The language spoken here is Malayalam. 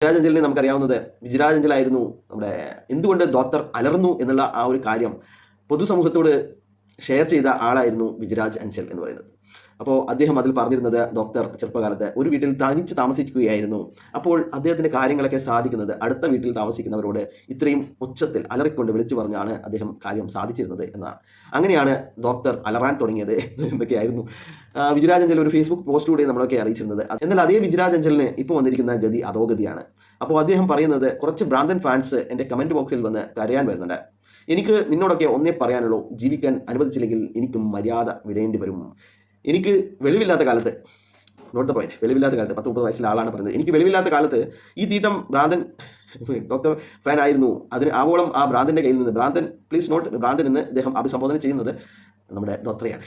വിജയരാജഞ്ചലിനെ നമുക്കറിയാവുന്നത് വിജയരാജഞ്ചലായിരുന്നു നമ്മുടെ എന്തുകൊണ്ട് ഡോക്ടർ അലർന്നു എന്നുള്ള ആ ഒരു കാര്യം പൊതുസമൂഹത്തോട് ഷെയർ ചെയ്ത ആളായിരുന്നു വിജയരാജ് അഞ്ചൽ എന്ന് പറയുന്നത്. അപ്പോൾ അദ്ദേഹം അതിൽ പറഞ്ഞിരുന്നത് ഡോക്ടർ ചെറുപ്പകാലത്ത് ഒരു വീട്ടിൽ തനിച്ച് താമസിക്കുകയായിരുന്നു. അപ്പോൾ അദ്ദേഹത്തിൻ്റെ കാര്യങ്ങളൊക്കെ സാധിക്കുന്നത് അടുത്ത വീട്ടിൽ താമസിക്കുന്നവരോട് ഇത്രയും ഉച്ചത്തിൽ അലറിക്കൊണ്ട് വിളിച്ചു പറഞ്ഞാണ് അദ്ദേഹം കാര്യം സാധിച്ചിരുന്നത് എന്നാണ്. അങ്ങനെയാണ് ഡോക്ടർ അലറാൻ തുടങ്ങിയത് എന്നൊക്കെയായിരുന്നു വിജയരാജ് അഞ്ചൽ ഒരു ഫേസ്ബുക്ക് പോസ്റ്റിലൂടെ നമ്മളൊക്കെ അറിയിച്ചിരുന്നത്. എന്നാൽ അതേ വിജയരാജ് അഞ്ചലിന് ഇപ്പോൾ വന്നിരിക്കുന്ന ഗതി അധോഗതിയാണ്. അപ്പോൾ അദ്ദേഹം പറയുന്നത്, കുറച്ച് ഭ്രാന്തൻ ഫാൻസ് എൻ്റെ കമൻറ്റ് ബോക്സിൽ വന്ന് കരയാൻ വരുന്നുണ്ട്. എനിക്ക് നിന്നോടൊക്കെ ഒന്നേ പറയാനുള്ളൂ, ജീവിക്കാൻ അനുവദിച്ചില്ലെങ്കിൽ എനിക്കും മര്യാദ വിടേണ്ടി വരും. എനിക്ക് വെളിവില്ലാത്ത കാലത്ത്, നോട്ട് ദ പോയിന്റ്, വെളിവില്ലാത്ത കാലത്ത് 10-30 വയസ്സിലെ ആളാണ് പറയുന്നത്. എനിക്ക് വെളിവില്ലാത്ത കാലത്ത് ഈ തീട്ടം ഭ്രാന്തൻ ഡോക്ടർ ഫാൻ ആയിരുന്നു. അതിന് ആവോളം ആ ഭ്രാന്തൻ്റെ കയ്യിൽ നിന്ന്, ഭ്രാന്തൻ പ്ലീസ് നോട്ട് ഭ്രാന്തൻ എന്ന് അദ്ദേഹം അഭിസംബോധന ചെയ്യുന്നത് നമ്മുടെ ഡോക്ടറെയാണ്.